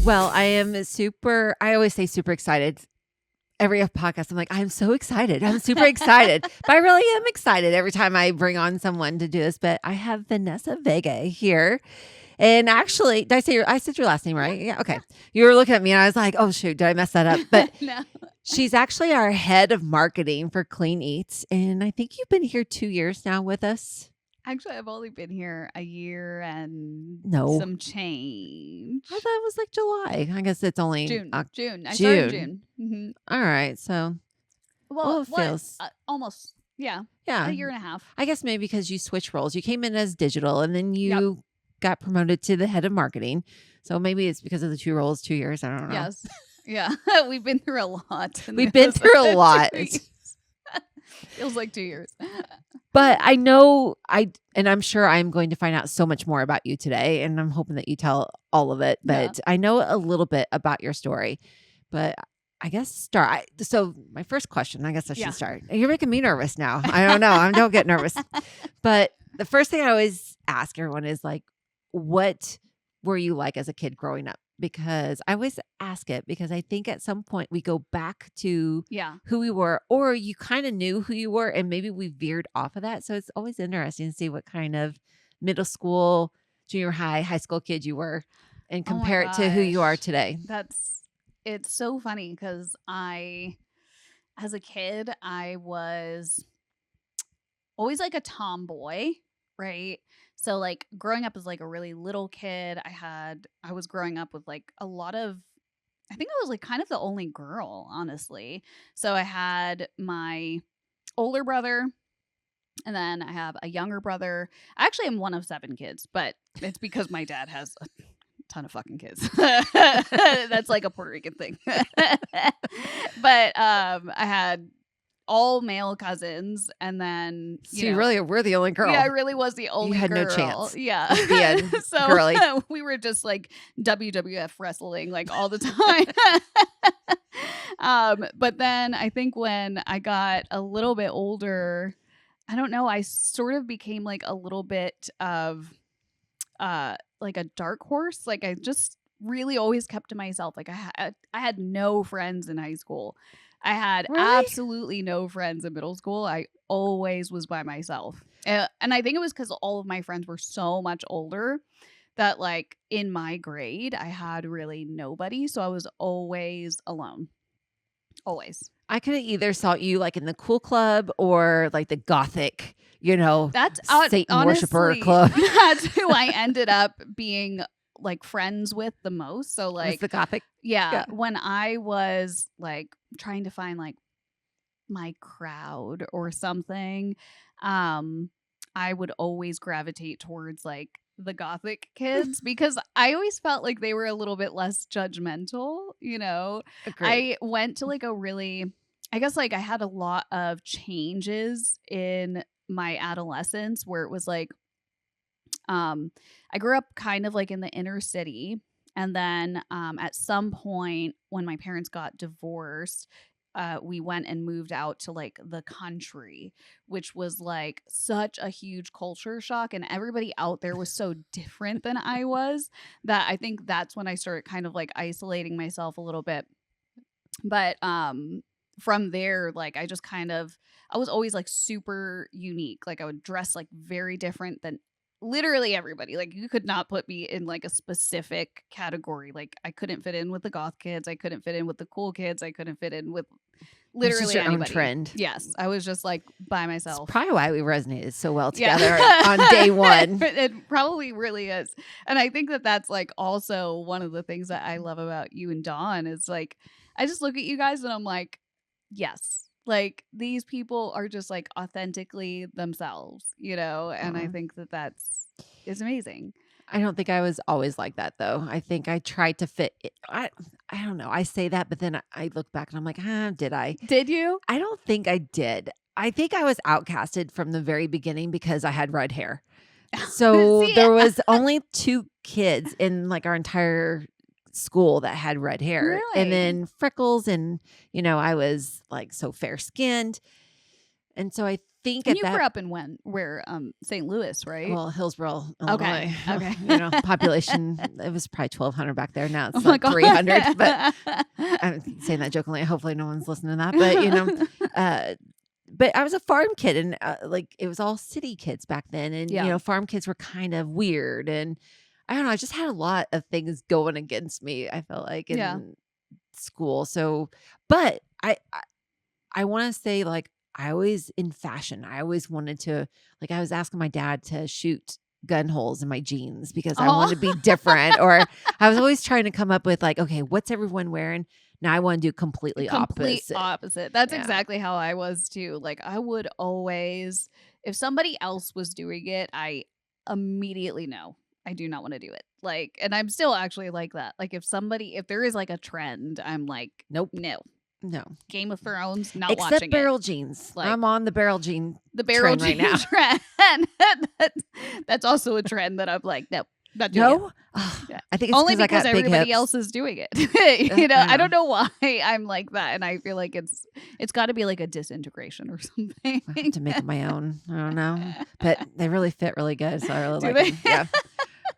Well, I always say super excited. Every podcast, I'm like, I'm so excited. I'm super excited. But I really am excited every time I bring on someone to do this. But I have Vanessa Vega here. And actually, I said your last name, right? Yeah. Okay. You were looking at me and I was like, oh, shoot, did I mess that up? But No. she's actually our head of marketing for Clean Eats. And I think you've been here 2 years now with us. Actually, I've only been here a year and No. some change. I thought it was like July. I guess it's only June. June. I June. started June. Mm-hmm. All right. So, Well, it feels. almost. Yeah. Yeah. A year and a half. I guess maybe because you switched roles. You came in as digital and then you got promoted to the head of marketing. So maybe it's because of the 2 roles, 2 years. I don't know. Yes. Yeah. We've been through a lot. We've been through a lot. Feels like 2 years. But I know and I'm sure I'm going to find out so much more about you today. And I'm hoping that you tell all of it. But I know a little bit about your story. But I guess so my first question, I guess I should start. You're making me nervous now. I don't know. I don't get nervous. But the first thing I always ask everyone is like, what were you like as a kid growing up? Because I always ask it because I think at some point we go back to who we were, or you kind of knew who you were and maybe we veered off of that. So it's always interesting to see what kind of middle school, junior high, high school kid you were and compare it to who you are today. It's so funny because as a kid, I was always like a tomboy, right? So like growing up as like a really little kid, I was growing up with like a lot of, I think I was like kind of the only girl, honestly. So I had my older brother and then I have a younger brother. I actually am one of 7 kids, but it's because my dad has a ton of fucking kids. That's like a Puerto Rican thing. But I had all male cousins, and then you really were the only girl. Yeah, I really was the only. You had girl. no chance. Yeah, the end, so girly. We were just like WWF wrestling like all the time. But then I think when I got a little bit older, I don't know, I sort of became like a little bit of like a dark horse. Like I just really always kept to myself. Like I had no friends in high school. I had absolutely no friends in middle school. I always was by myself. And I think it was because all of my friends were so much older that like in my grade, I had really nobody. So I was always alone. Always. I could have either saw you like in the cool club or like the gothic, that's Satan honestly, worshiper club. That's who I ended up being like friends with the most. So like the gothic. Yeah. When I was like trying to find like my crowd or something, I would always gravitate towards like the gothic kids because I always felt like they were a little bit less judgmental, Agreed. I went to like I guess like I had a lot of changes in my adolescence where it was like I grew up kind of like in the inner city, and then at some point when my parents got divorced, we went and moved out to like the country, which was like such a huge culture shock, and everybody out there was so different than I was that I think that's when I started kind of like isolating myself a little bit. But from there, like I was always like super unique. Like I would dress like very different than literally everybody. Like you could not put me in like a specific category. Like I couldn't fit in with the goth kids. I couldn't fit in with the cool kids. I couldn't fit in with literally your anybody. Own trend. Yes, I was just like by myself. It's probably why we resonated so well together on day one. It probably really is. And I think that that's like also one of the things that I love about you and Dawn is like I just look at you guys and I'm like, yes. Like these people are just like authentically themselves, and I think that is amazing. I don't think I was always like that though. I think I tried to fit it. I don't know. I say that, but then I look back and I'm like, did I? Did you? I don't think I did. I think I was outcasted from the very beginning because I had red hair. So there was only 2 kids in like our entire school that had red hair. Really? And then freckles, and I was like so fair skinned. And so I think And at you grew that, up in where St. Louis, right? well, Hillsboro, Okay. Illinois, Okay. population, it was probably 1,200 back there. Now Oh it's my like god. 300, but I'm saying that jokingly. Hopefully no one's listening to that, but uh, but I was a farm kid, and like it was all city kids back then, and Yeah. farm kids were kind of weird, and I don't know, I just had a lot of things going against me. I felt like Yeah. in school, so but I want to say like I always in fashion, I always wanted to like I was asking my dad to shoot gun holes in my jeans because I wanted Oh. to be different, or I was always trying to come up with like, okay, what's everyone wearing? Now I want to do completely Complete opposite. opposite. That's Yeah. exactly how I was too. Like I would always, if somebody else was doing it, I immediately know I do not want to do it. Like, and I'm still actually like that. Like if there is like a trend, I'm like, Nope. no. No. Game of Thrones, not Except watching it. barrel jeans. Like I'm on the barrel jean the barrel trend right jean now. trend. That's also a trend that I'm like, no, not doing it. No? Oh, Yeah. I think it's Only because I because got big everybody hips. else is doing it. I I don't know. know why I'm like that, and I feel like it's got to be like a disintegration or something. I have to make them my own. I don't know. But they really fit really good, so I really Do like they? them. Yeah.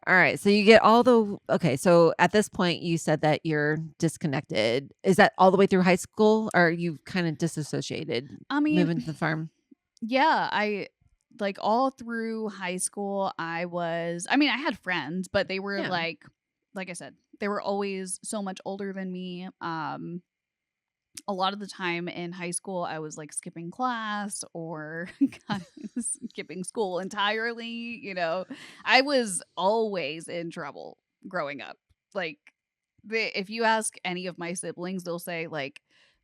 All right. So you get okay. So at this point, you said that you're disconnected. Is that all the way through high school, or are you kind of disassociated I mean, moving to the farm? yeah, I like all through high school. I mean, I had friends, but they were Yeah. like I said, they were always so much older than me. A lot of the time in high school, I was like skipping class or kind of skipping school entirely. I was always in trouble growing up. Like, if you ask any of my siblings, they'll say, like,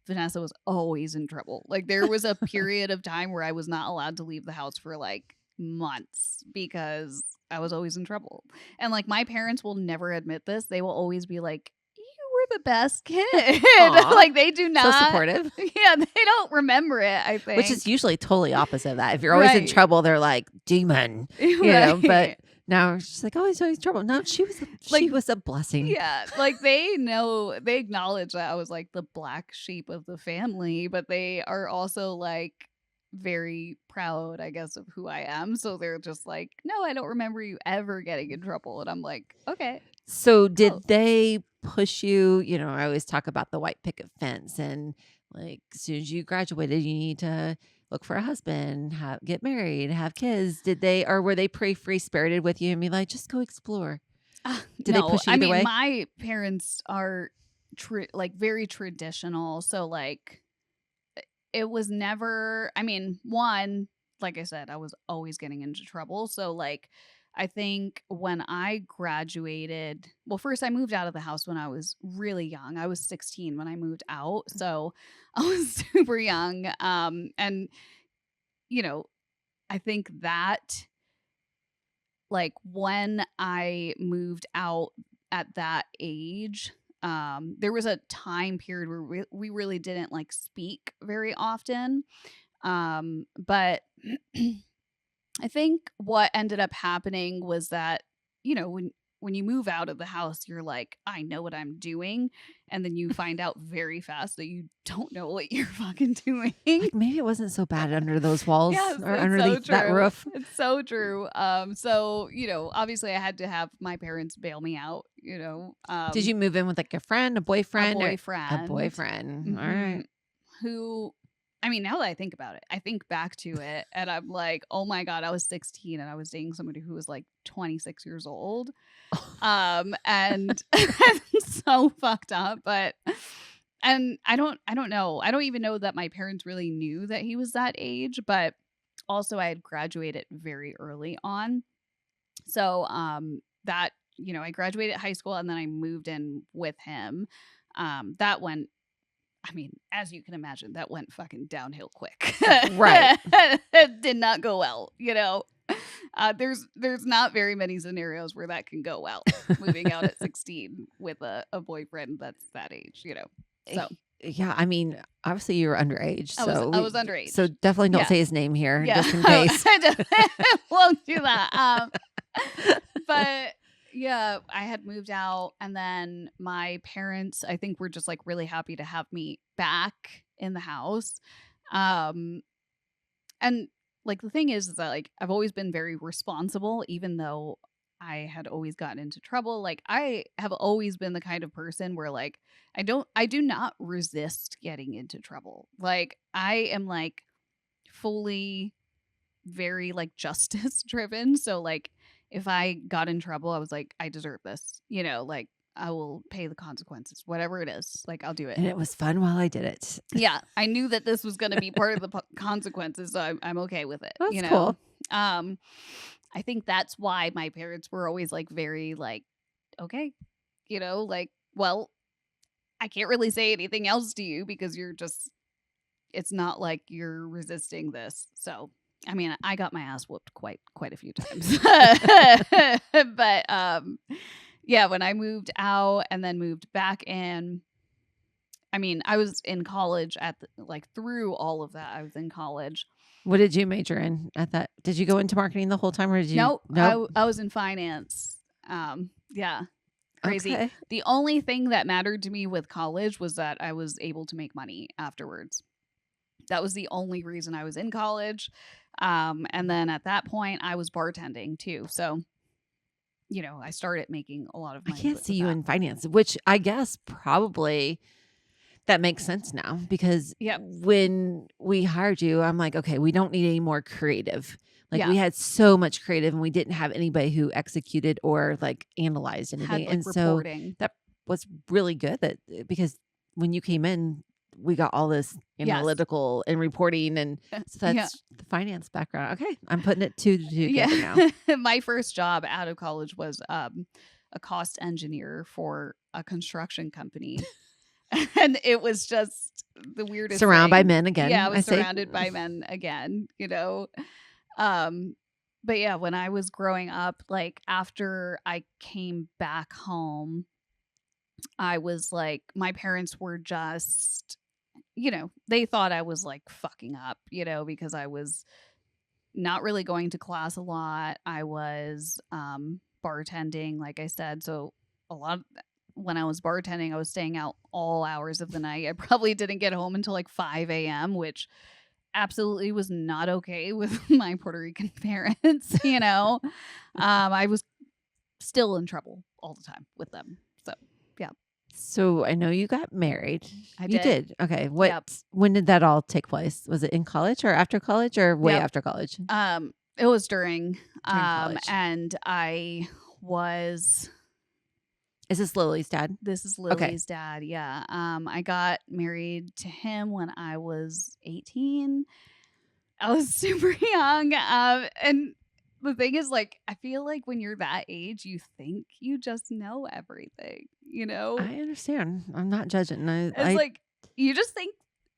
Vanessa was always in trouble. Like, there was a period of time where I was not allowed to leave the house for like months because I was always in trouble. And like, my parents will never admit this. They will always be like, were the best kid. Like they do So not. supportive. Yeah, they don't remember it, I think. Which is usually totally opposite of that. If you're always in Right. trouble, they're like demon, Right. But now she's like, oh, he's always in trouble. No, she was a blessing. Yeah, like they acknowledge that I was like the black sheep of the family, but they are also like very proud, I guess, of who I am. So they're just like, no, I don't remember you ever getting in trouble. And I'm like, okay. So did Oh. they push you? I always talk about the white picket fence, and like as soon as you graduated, you need to look for a husband, get married, have kids. Did they, or were they pretty free spirited with you and be like, just go explore? Did they No, push you I either mean, way? my parents are like very traditional. So like it was never, I mean, one, like I said, I was always getting into trouble. So like I think when I graduated, well, first I moved out of the house when I was really young. I was 16 when I moved out. So I was super young. And I think that like when I moved out at that age, there was a time period where we really didn't like speak very often. But I think what ended up happening was that, when you move out of the house, you're like, I know what I'm doing. And then you find out very fast that you don't know what you're fucking doing. Like maybe it wasn't so bad under those walls Yes, or it's underneath so that true. roof. It's so true. So, obviously I had to have my parents bail me out, Did you move in with like a friend, a a boyfriend, a boyfriend. boyfriend? All Mhm. right. Who, I mean, now that I think about it, I think back to it and I'm like, oh my God, I was 16 and I was dating somebody who was like 26 years old. And it's so fucked up, and I don't know. I don't even know that my parents really knew that he was that age, but also I had graduated very early on. So, that, I graduated high school and then I moved in with him. That went, I mean, as you can imagine, that went fucking downhill quick. Right. It did not go well, there's not very many scenarios where that can go well. Moving out at 16 with a boyfriend that's that age, So Yeah, I mean, obviously you were underage, I was underage. So definitely don't Yeah. say his name here, Yeah. just in case. I won't do that. But yeah, I had moved out and then my parents, I think, were just like really happy to have me back in the house. And like, the thing is that, like, I've always been very responsible, even though I had always gotten into trouble. Like, I have always been the kind of person where, like, I do not resist getting into trouble. Like, I am, like, fully very, like, justice driven. So, like, if I got in trouble, I was like, I deserve this, like, I will pay the consequences, whatever it is. Like, I'll do it. And it was fun while I did it. Yeah, I knew that this was going to be part of the consequences, so I'm okay with it. That's cool. I think that's why my parents were always like very like, okay, like, well, I can't really say anything else to you because you're just. It's not like you're resisting this. So, I mean, I got my ass whooped quite a few times. But yeah, when I moved out and then moved back in, I mean, I was in college like through all of that. I was in college. What did you major in at that? Did you go into marketing the whole time, or did you? Nope. Nope. I was in finance. Yeah. Crazy. Okay. The only thing that mattered to me with college was that I was able to make money afterwards. That was the only reason I was in college. And then at that point, I was bartending too. So, I started making a lot of I money. can't see you in finance, which I guess probably that makes sense now, because Yep. when we hired you, I'm like, okay, we don't need any more creative. Like, Yeah. we had so much creative and we didn't have anybody who executed or like analyzed anything. Had like And reporting. so that was really good because when you came in, we got all this Yes. analytical and reporting, and so that's the finance background. Okay, I'm putting it two together now. My first job out of college was a cost engineer for a construction company. And it was just the weirdest Surrounded by thing. men again. Yeah, I was say. surrounded by men again, But yeah, when I was growing up, like after I came back home, I was like, my parents were just, they thought I was like fucking up, because I was not really going to class a lot. I was bartending, like I said. So a lot when I was bartending, I was staying out all hours of the night. I probably didn't get home until like 5 a.m., which absolutely was not okay with my Puerto Rican parents. I was still in trouble all the time with them. So, yeah. So I know you got married. I You did. Okay. Yep. When did that all take place? Was it in college or after college or way Yep. after college? It was during college. And I was. Is this Lily's dad? This is Lily's dad. Yeah. I got married to him when I was 18. I was super young. And the thing is, like, I feel like when you're that age, you think you just know everything, I understand. I'm not judging. It's like, you just think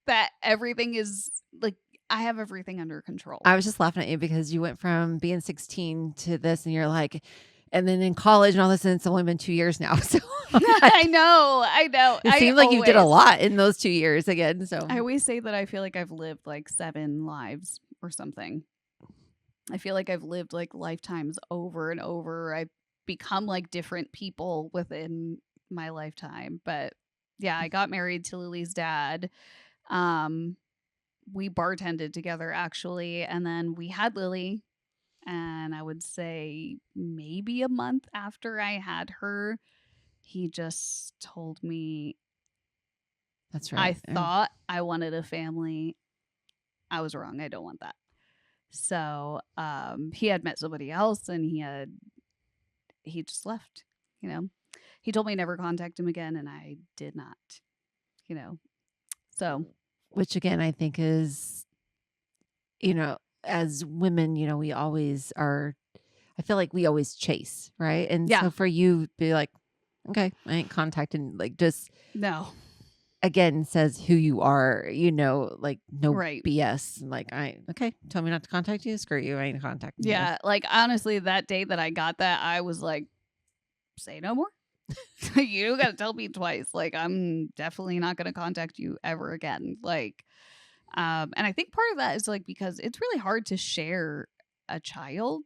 that everything is, like, I have everything under control. I was just laughing at you because you went from being 16 to this and you're like, and then in college and all this, and it's only been 2 years now. So I know. It seemed like you did a lot in those 2 years again. So I always say that I feel like I've lived like 7 lives or something. I feel like I've lived like lifetimes over and over. I've become like different people within my lifetime. But yeah, I got married to Lily's dad. We bartended together actually, and then we had Lily. And I would say maybe a month after I had her, he just told me, that's right. I thought I wanted a family. I was wrong. I don't want that. So he had met somebody else and he just left, He told me never contact him again, and I did not, So. Which again, I think is, as women, we always are, I feel like we always chase, right? And so for you be like, okay, I ain't contacting, like, just no. Again, says who you are, like no right. BS. Like, okay, tell me not to contact you. Screw you. I ain't contacting you. Yeah. Like, honestly, that day that I got that, I was like, say no more. You got to tell me twice. Like, I'm definitely not going to contact you ever again. Like, and I think part of that is like, because it's really hard to share a child.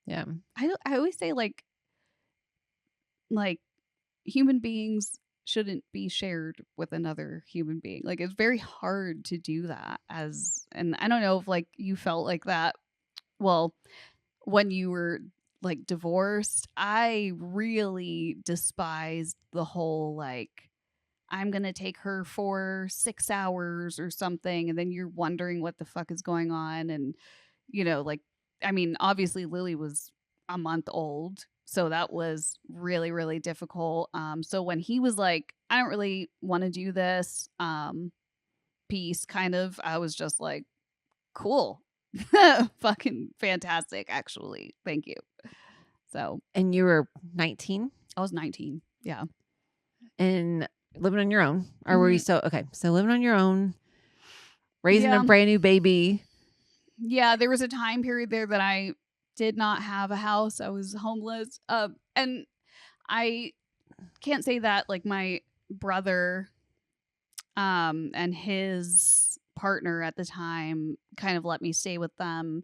Yeah. I always say like human beings shouldn't be shared with another human being. Like it's very hard to do that and I don't know if like you felt like that. Well, when you were like divorced, I really despised the whole like I'm going to take her for 6 hours or something and then you're wondering what the fuck is going on and like I mean, obviously Lily was a month old, so that was really really difficult. So when he was like I don't really want to do this piece kind of, I was just like cool. Fucking fantastic actually. Thank you. So, And you were 19 I was 19. Yeah. and living on your own, or were you Mhm. still okay? So living on your own, raising a Yeah. brand new baby. Yeah, there was a time period there that I did not have a house. I was homeless. And I can't say that like my brother and his partner at the time kind of let me stay with them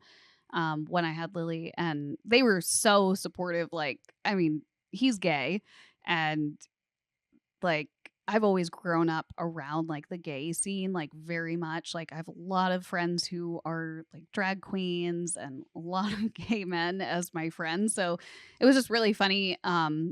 when I had Lily and they were so supportive. Like, I mean, he's gay and like I've always grown up around like the gay scene, like very much. Like I have a lot of friends who are like drag queens and a lot of gay men as my friends. So it was just really funny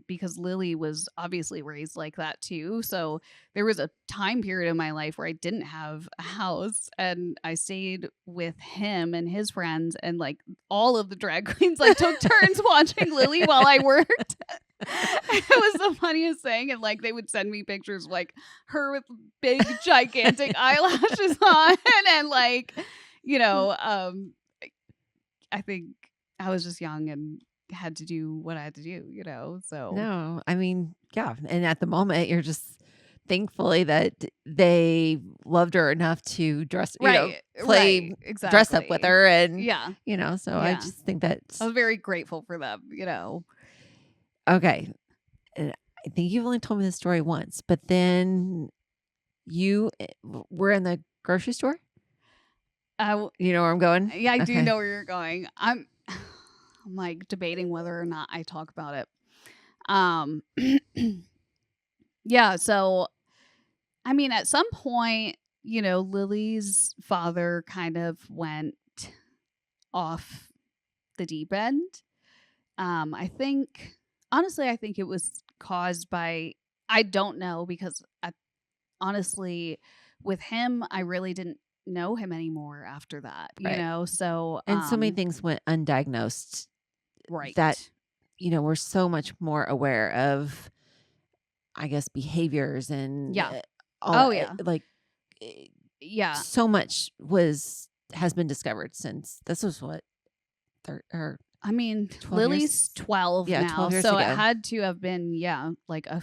because Lily was obviously raised like that too. So there was a time period in my life where I didn't have a house and I stayed with him and his friends and like all of the drag queens like took turns watching Lily while I worked. It was the funniest thing. And like they would send me pictures of like her with big, gigantic eyelashes on. And like, you know, I think I was just young and had to do what I had to do, So No, I mean, yeah. And at the moment, you're just thankfully that they loved her enough to right, play, right, dress up with exactly. her. And, Yeah. so I Yeah. just think I that's was very grateful for them. okay. And I think you've only told me this story once, but then you were in the grocery store. I You know where I'm going? Yeah, I do Okay. know where you're going. I'm like debating whether or not I talk about it. Um yeah, so I mean at some point, Lily's father kind of went off the deep end. I think honestly I think it was caused by I don't know because honestly with him I really didn't know him anymore after that. Right. So And so many things went undiagnosed that, right. we're so much more aware of, I guess, behaviors and Yeah. all Oh yeah. like eh, Yeah. so much has been discovered since this was what, or I mean, 12 Lily's years? 12 Yeah, now, 12 years so it ago. had to have been, yeah, like a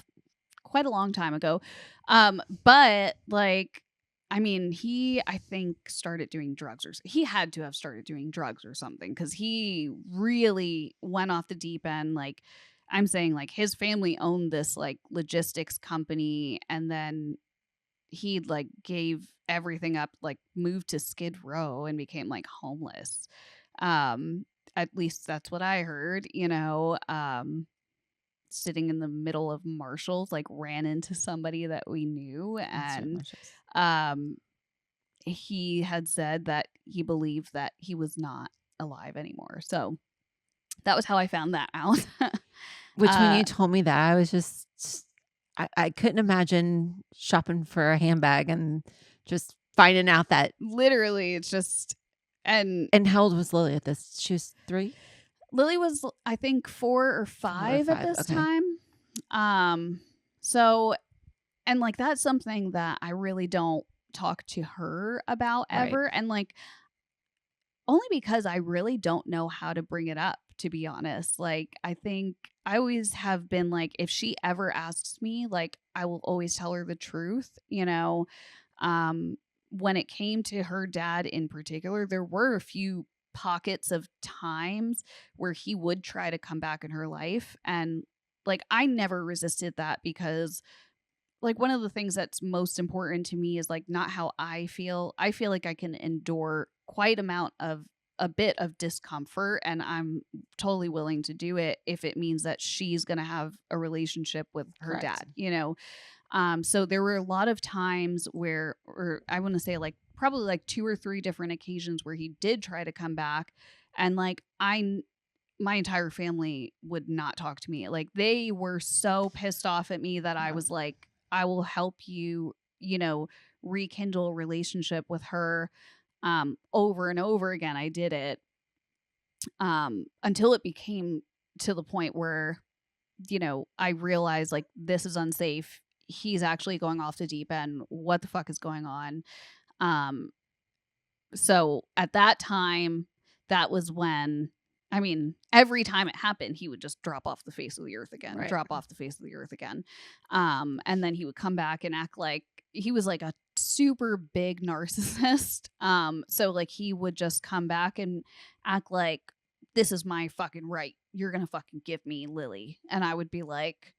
quite a long time ago. But like, I mean, he I think started doing drugs he had to have started doing drugs or something because he really went off the deep end. Like, I'm saying, like his family owned this like logistics company, and then he like gave everything up, like moved to Skid Row and became like homeless. Um, at least that's what I heard. Sitting in the middle of Marshalls, like ran into somebody that we knew That's right, and Marshalls. um he had said that he believed that he was not alive anymore. So that was how I found that out. Which when uh you told me that, I was just, I couldn't imagine shopping for a handbag and just finding out that. Literally it's just and And how old was Lily at this? She was 3, Lily was, I think, 4 or 4 or 5 at 5. this Okay. time. So, and like that's something that I really don't talk to her about Right. ever. And like, only because I really don't know how to bring it up, to be honest. Like, I think I always have been like, if she ever asks me, like, I will always tell her the truth. Um, when it came to her dad in particular, there were a few pockets of times where he would try to come back in her life. And like, I never resisted that because like one of the things that's most important to me is like not how I feel. I feel like I can endure quite amount of a bit of discomfort, and I'm totally willing to do it if it means that she's going to have a relationship with her Correct. dad, you know. So there were a lot of times where, or I want to say like probably like 2 or 3 different occasions where he did try to come back, and like my entire family would not talk to me. Like they were so pissed off at me that I Yeah. was like, I will help you, you know, rekindle a relationship with her. Over and over again, I did it, until it became to the point where, you know, I realized like this is unsafe. He's actually going off the deep end. What the fuck is going on? Um, so at that time, that was when, I mean, every time it happened, he would just drop off the face of the earth again, Right. drop off the face of the earth again. And then he would come back and act like he was like a super big narcissist. So like he would just come back and act like, this is my fucking right. You're going to fucking give me Lily. And I would be like,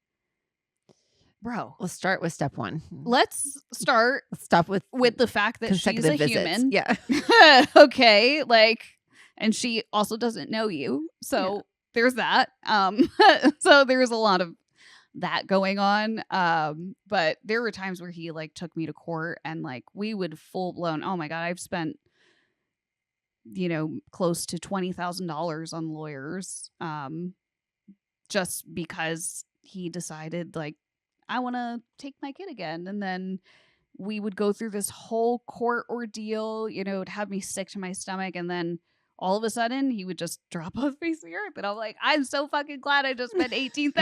bro, Let's start with step 1. let's start Let's stop with the fact that she's consecutive a visits. human. Yeah. Okay, like, and she also doesn't know you, so there's that. So there's a lot of that going on. But there were times where he like took me to court, and like we would full blown, oh my god, I've spent, you know, close to $20,000 on lawyers, just because he decided like, I want to take my kid again. And then we would go through this whole court ordeal, you know, it'd have me sick to my stomach. And then all of a sudden he would just drop off the face of the earth. And I'm like, I'm so fucking glad I just spent $18,000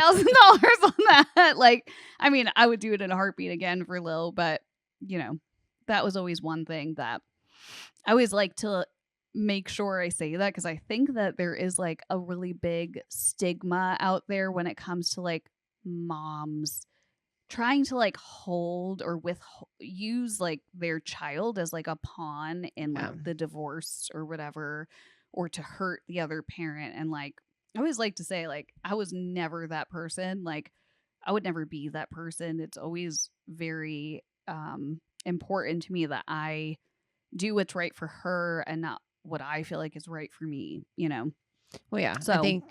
on that. Like, I mean, I would do it in a heartbeat again for Lil, but you know, that was always one thing that I always like to make sure I say that, because I think that there is like a really big stigma out there when it comes to like moms trying to like hold or use like their child as like a pawn in like the divorce or whatever, or to hurt the other parent. And like I always like to say, like, I was never that person. Like I would never be that person. It's always very important to me that I do what's right for her and not what I feel like is right for me, you know. Well, yeah. So I think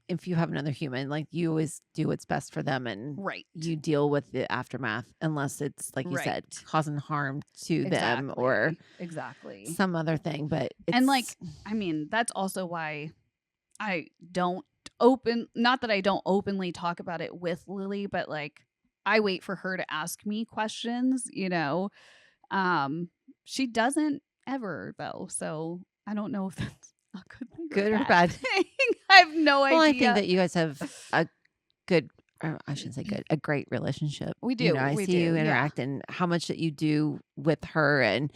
if you have another human, like you always do what's best for them, and right, you deal with the aftermath, unless it's like you said, causing harm to them or exactly some other thing. But and like, I mean, that's also why I don't not that I don't openly talk about it with Lily, but like I wait for her to ask me questions, you know. She doesn't ever though, so I don't know if that's a good or bad thing. I have no idea. Well, I think that you guys have a good, or I shouldn't say good, a great relationship. We do. You know, I see you interact and how much that you do with her. And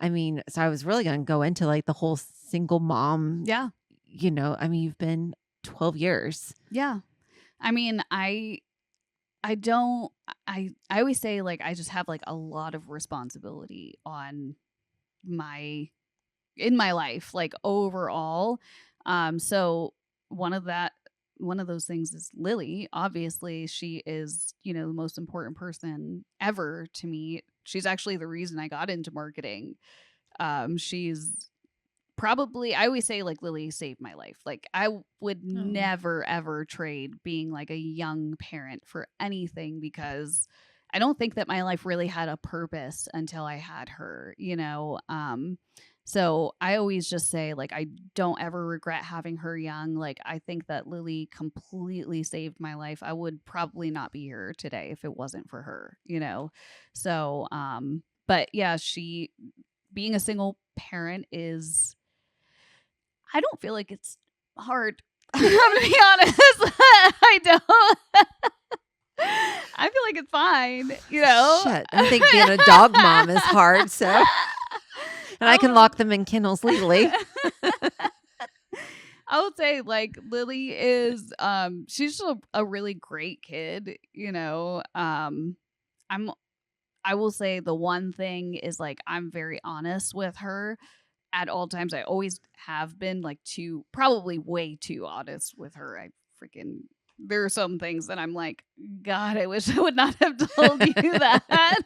I mean, so I was really going to go into like the whole single mom. Yeah. You know, I mean, you've been 12 years. Yeah. I mean, I always say like I just have like a lot of responsibility on in my life, like overall. So one of those things is Lily. Obviously, she is, you know, the most important person ever to me. She's actually the reason I got into marketing. She's probably, I always say like Lily saved my life. Like I would never ever trade being like a young parent for anything, because I don't think that my life really had a purpose until I had her, you know. So I always just say like I don't ever regret having her young. Like I think that Lily completely saved my life. I would probably not be here today if it wasn't for her, you know. So but yeah, being a single parent is, I don't feel like it's hard. I'm gonna be honest. I don't. I feel like it's fine, you know. Shit, I think being a dog mom is hard, so. And I can lock them in kennels legally. I would say like Lily is she's just a really great kid, you know. I will say the one thing is like I'm very honest with her at all times. I always have been, like, probably way too honest with her. There are some things that I'm like, God, I wish I would not have told you that.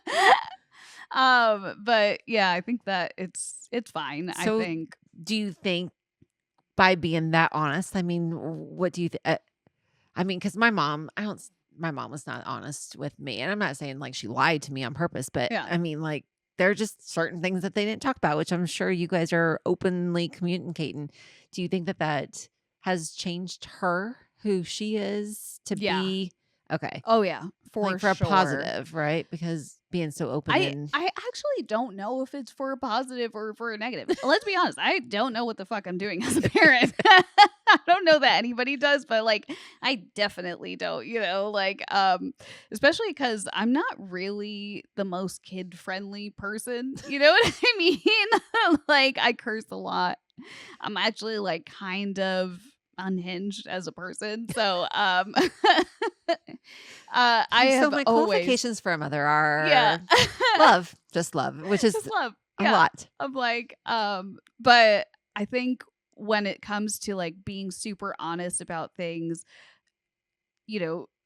But yeah, I think that it's fine. So I think do you think by being that honest, I mean, what do you think? I mean, because my mom was not honest with me. And I'm not saying like she lied to me on purpose, but Yeah. I mean, like, there are just certain things that they didn't talk about, which I'm sure you guys are openly communicating. Do you think that that has changed her, who she is to Yeah. be? Okay. Oh yeah, for Like for a sure. positive, right? Because being so open I and I actually don't know if it's for a positive or for a negative. Let's be honest, I don't know what the fuck I'm doing as a parent. I don't know that anybody does, but like I definitely don't, like especially cuz I'm not really the most kid-friendly person. You know what I mean? Like I curse a lot. I'm actually like kind of unhinged as a person. So I so have my always qualifications for a mother yeah. are love, just love, which is Just love. a Yeah. lot. I'm like, but I think when it comes to like being super honest about things,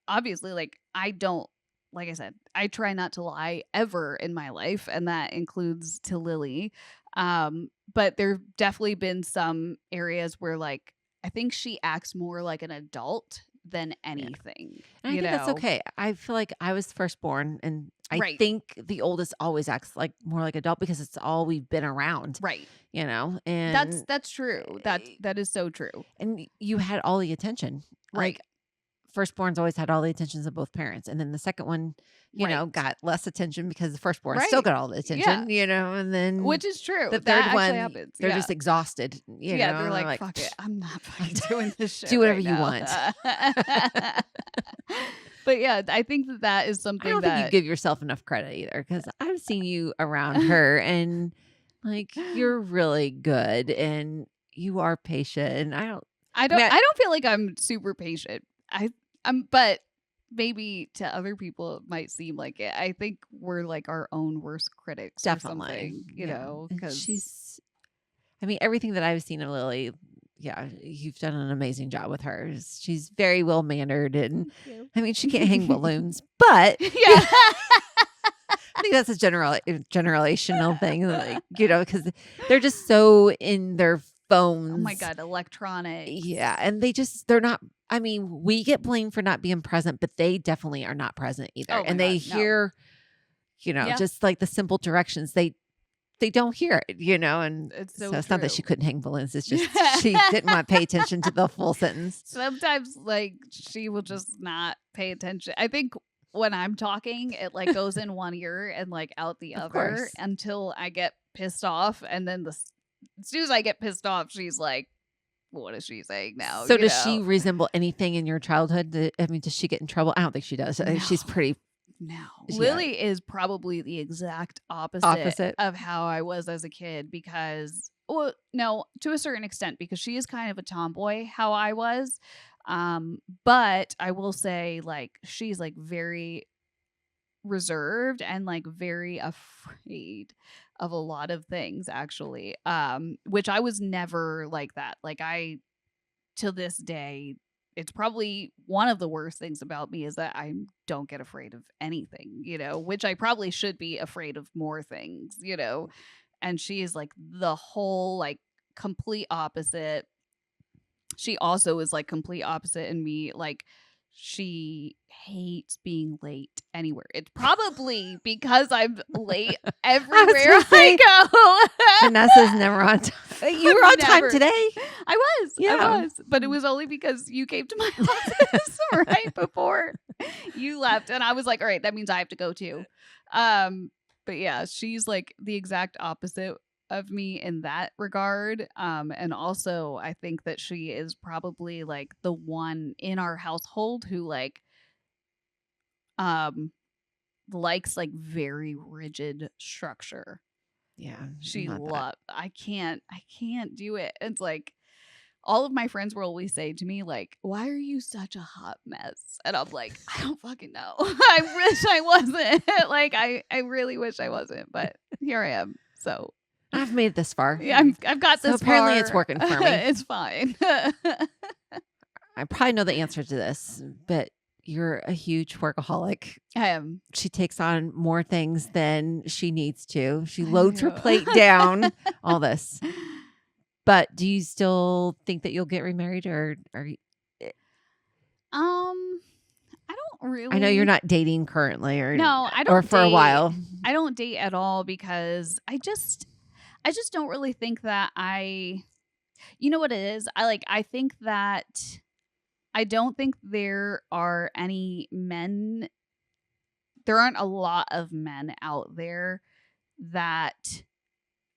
obviously like I don't like I said, I try not to lie ever in my life, and that includes to Lily. But there've definitely been some areas where like I think she acts more like an adult than Yeah. anything, And I think that's okay. I feel like I was firstborn, and I Right. think the oldest always acts like more like adult because it's all we've been around, Right. and That's true. That is so true. you had all the attention. Like Right. firstborns always had all the attentions of both parents, and then the second one, Right. got less attention because the firstborn still Right. got all the Yeah. attention, and then Which is true. the That third actually one, happens. they're Yeah. just exhausted, Yeah, they're and they're like, like, "Fuck it. I'm not I'm fucking doing this shit do whatever right you now." want. But yeah, I think that is I something don't think you that give yourself enough credit either, because I've seen you around her, and like you're really good and you are patient. And I I mean, I don't feel like I'm super patient. But maybe to other people it might seem like it. I think we're like our own worst critics or definitely, something, yeah. And cuz I mean, everything that I've seen of Lily, yeah, you've done an amazing job with her. She's very well mannered, and thank you. I mean, she can't hang balloons, but Yeah. I think that's a generational thing, like, because they're just so in their Oh my phones. god, electronics. Yeah, and they're not. I mean, we get blamed for not being present, but they definitely are not present either. Oh my And they god, no. hear, Yeah, just like the simple directions. They don't hear it, and it's so so it's not that she true. couldn't hang balloons. It's just she didn't want to pay attention to the full sentence. Sometimes, like, she will just not pay attention. I think when I'm talking, it, like, goes in one ear and, like, out the Of other course. until I get pissed off, and then as soon as I get pissed off, she's like, "What is she saying now?" So does she resemble anything in your childhood? I mean, does she get in trouble? I don't think she does. I think she's No. pretty No. yeah, Lily is probably the exact opposite opposite. of how I was as a kid because well, no, to a certain extent because she is kind of a tomboy how I was. But I will say like she's like very reserved and like very afraid of a lot of things actually. Which I was never like that. Like I to this day, it's probably one of the worst things about me is that I don't get afraid of anything, which I probably should be afraid of more things. And she is like the whole like complete opposite. She also is like complete opposite in me. Like she hates being late anywhere. It's probably because I'm late I was everywhere gonna say, I go. Vanessa's never on time. You were on time Never. today. I Yeah. was, but it was only because you came to my office right before you left, and I was like, "All right, that means I have to go too." But yeah, she's like the exact opposite of me in that regard. And also I think that she is probably like the one in our household who like um likes like very rigid structure. Yeah, I'm She not that. love I can't do it. It's like all of my friends will always say to me like, "Why are you such a hot mess?" And I'm like, "I don't fucking know. I wish I wasn't." Like I really wish I wasn't, but here I am. So, I've made it this far. yeah, I've got So this apparently it's far. working for me. It's fine. I probably know the answer to this, but you're a huge workaholic. I am. She takes on more things than she needs to. She I loads her do. plate down, all this. But do you still think that you'll get remarried, or I don't I know you're really. not dating currently, No, I or don't for a date. while. I don't date at all because I just don't really think that you know what it is? I think that I don't think there aren't a lot of men out there that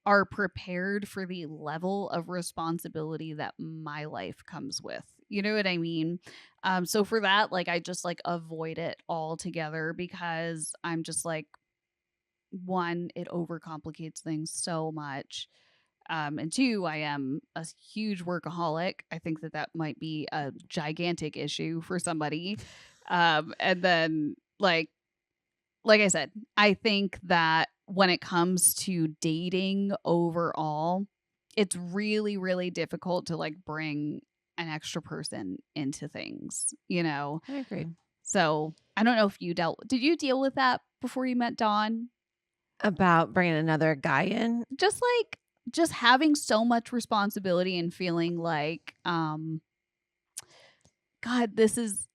are prepared for the level of responsibility that my life comes with. You know what I mean? So for that, I just avoid it altogether because I'm just like, one, it overcomplicates things so much. And two, I am a huge workaholic. I think that that might be a gigantic issue for somebody. And then like I said, I think that when it comes to dating overall, it's really, really difficult to bring an extra person into things, you know? I agree. So I don't know if did you deal with that before you met Dawn? About bringing another guy in? Just just having so much responsibility and feeling God, this is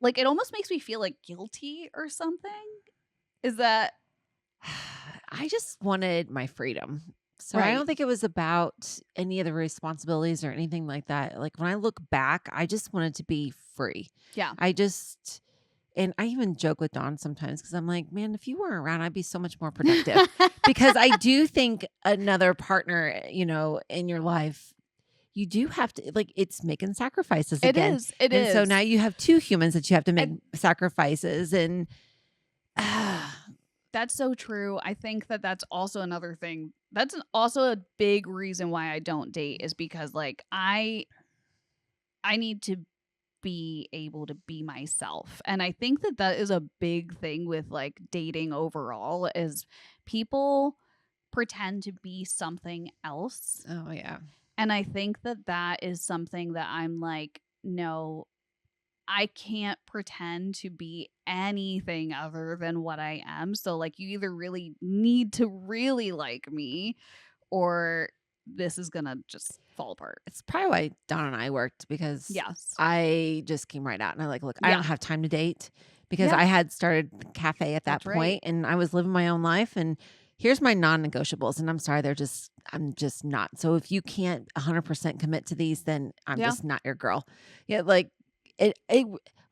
it almost makes me feel guilty or something. Is that I just wanted my freedom. So I right? don't think it was about any of the responsibilities or anything like that. Like when I look back, I just wanted to be free. Yeah. I just And I even joke with Dawn sometimes because I'm like, man, if you weren't around, I'd be so much more productive. Because I do think another partner, in your life, you do have to, it's making sacrifices It again. is. It And so now is. you have two humans that you have to make And sacrifices. And that's so true. I think that that's also another thing. That's also a big reason why I don't date is because I need to be able to be myself. And I think that that is a big thing with dating overall is people pretend to be something else. oh, yeah. And I think that that is something that I'm like, no, I can't pretend to be anything other than what I am. So you either really need to really like me or this is going to just fall apart. It's probably why Dawn and I worked because Yes. I just came right out and I'm like, look, I Yeah. don't have time to date because Yeah. I had started the cafe at that That's right. point and I was living my own life. And here's my non-negotiables. And I'm sorry, I'm just not. So if you can't 100% commit to these, then I'm Yeah. just not your girl. Yeah.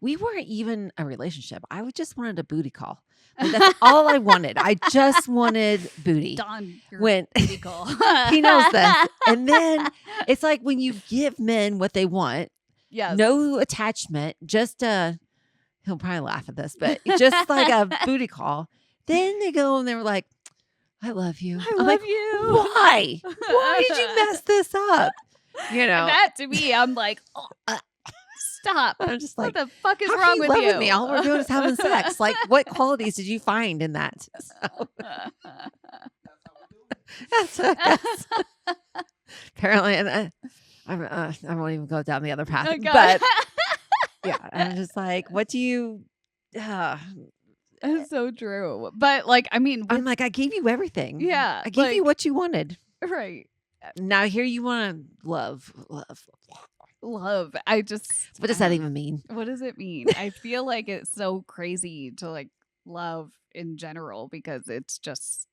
We weren't even a relationship. I just wanted a booty call. That's all I wanted. I just wanted booty. Dawn, you're When booty call. he knows this. And then it's like when you give men what they want, Yes. no attachment, just he'll probably laugh at this, but just like a booty call. Then they go and they're like, I love you. I I'm love like, you. Why? Why did you mess this up? And that to me, I'm like, oh, stop. I'm just like, what the fuck is how wrong can with love you? me? All we're doing is having sex. Like, what qualities did you find in that? So, that's what I guess. Apparently, and I won't even go down the other path. Oh, God. But yeah, I'm just like, what do you? That's so true. But I mean, I'm like, I gave you everything. yeah, I gave you what you wanted. right. Now here you want to love. Love. I just What does that even mean? What does it mean? I feel like it's so crazy to love in general because it's just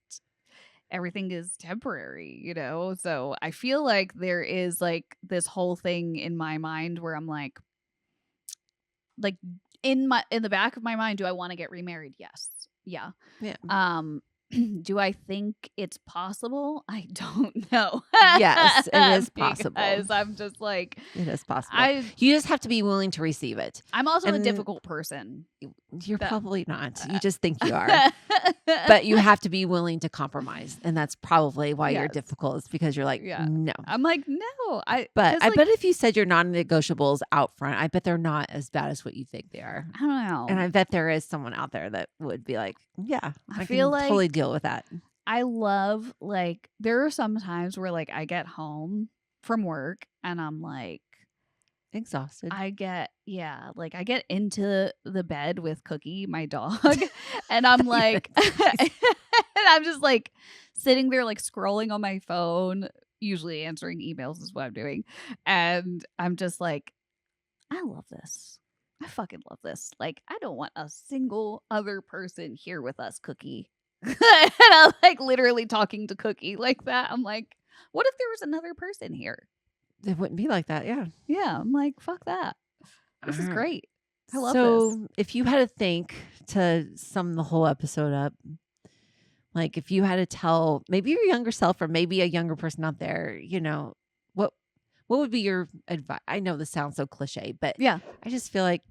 everything is temporary, you know? So I feel like there is this whole thing in my mind where I'm like in the back of my mind, do I want to get remarried? Yes. Yeah. Yeah. Do I think it's possible? I don't know. Yes, it is possible. Because I'm just it is possible. I You just have to be willing to receive it. I'm also a difficult person. You're probably not. You just think you are. But you have to be willing to compromise. And that's probably why you're Yes. difficult. Is because you're like, no. I'm like, no. But I bet if you said your non-negotiables out front, I bet they're not as bad as what you think they are. I don't know. And I bet there is someone out there that would be like, yeah, I feel can totally deal with that. I love there are some times where I get home from work and I'm like exhausted. I get into the bed with Cookie, my dog, and I'm like and I'm just sitting there scrolling on my phone usually answering emails is what I'm doing. And I'm just like, I love this. I fucking love this. Like, I don't want a single other person here with us, Cookie. And I'm like literally talking to Cookie like that. I'm like, what if there was another person here? It wouldn't be like that. Yeah. Yeah. I'm like, fuck that. This All is right. great. I love this. So if you had to think to sum the whole episode up, like if you had to tell maybe your younger self or maybe a younger person out there, what what would be your advice? I know this sounds so cliche, but Yeah. I just feel like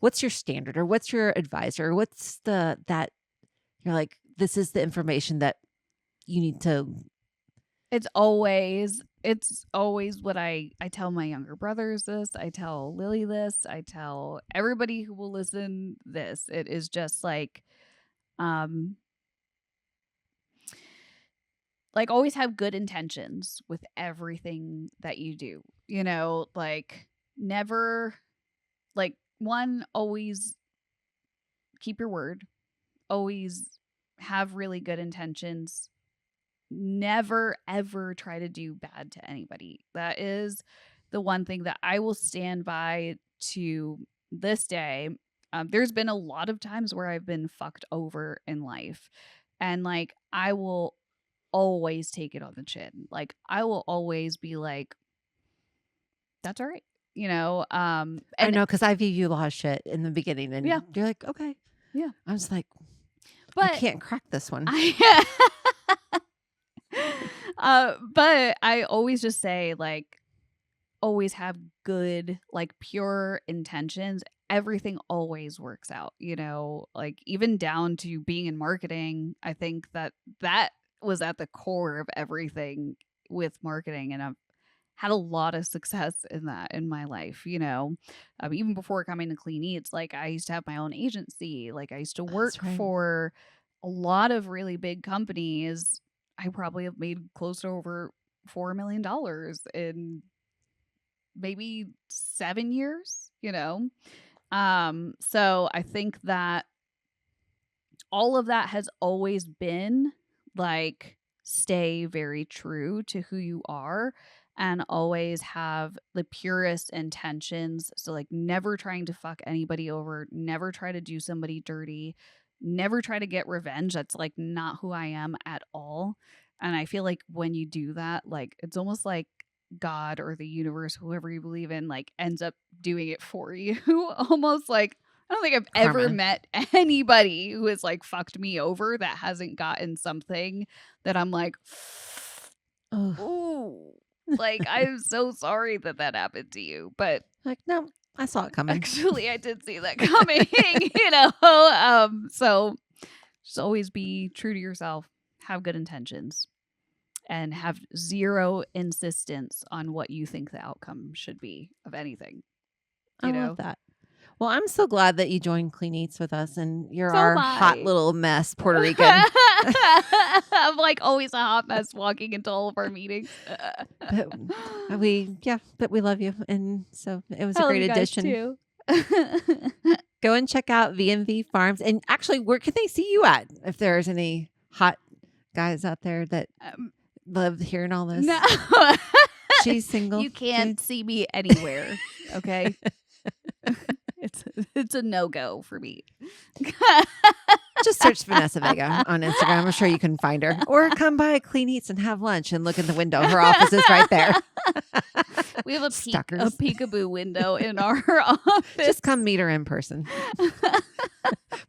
what's your standard or what's your advisor? What's that you're like, this is the information that you need to. It's always what I tell my younger brothers this, I tell Lily this, I tell everybody who will listen this. It is just like always have good intentions with everything that you do. Like never one, always keep your word. Always have really good intentions. Never ever try to do bad to anybody. That is the one thing that I will stand by to this day. There's been a lot of times where I've been fucked over in life, and I will always take it on the chin. Like I will always be like, that's all right. I And know because I gave you a lot of shit in the beginning, and Yeah. you're like, okay, Yeah. I was like, but I can't crack this one. But I always just say always have good, pure intentions. Everything always works out, even down to being in marketing. I think that was at the core of everything with marketing. And I've had a lot of success in that in my life, even before coming to Clean Eats. I used to have my own agency. I used to work for a lot of really big companies. I probably have made close to over $4 million in maybe 7 years, So I think that all of that has always been stay very true to who you are and always have the purest intentions. So never trying to fuck anybody over, never try to do somebody dirty, never try to get revenge. That's not who I am at all. And I feel like when you do that, it's almost like God or the universe, whoever you believe in, ends up doing it for you. Almost I don't think I've ever met anybody who has fucked me over that hasn't gotten something that I'm like, ooh, I'm so sorry that happened to you. But no, I saw it coming. Actually, I did see that coming, So just always be true to yourself, have good intentions, and have zero insistence on what you think the outcome should be of anything. I love that. Well, I'm so glad that you joined Clean Eats with us, and you're our hot little mess Puerto Rican. I'm always a hot mess walking into all of our meetings. but we love you, and so it was a great addition. Too. Go and check out VMV Farms, and actually, where can they see you at? If there's any hot guys out there that love hearing all this, no, she's single. You can't see me anywhere. Okay. It's a no-go for me. Just search Vanessa Vega on Instagram. I'm sure you can find her. Or come by Clean Eats and have lunch and look in the window. Her office is right there. We have a peekaboo window in our office. Just come meet her in person.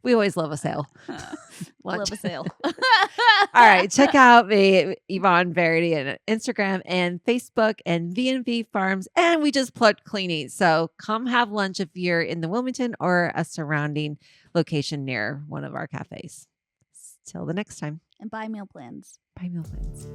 We always love a sale. Love a sale. All right. Check out me, Yvonne Verity, on Instagram and Facebook and V&V Farms. And we just plugged Clean Eats. So come have lunch if you're in the Wilmington or a surrounding location near one of our cafes. Till the next time. And buy meal plans. Buy meal plans.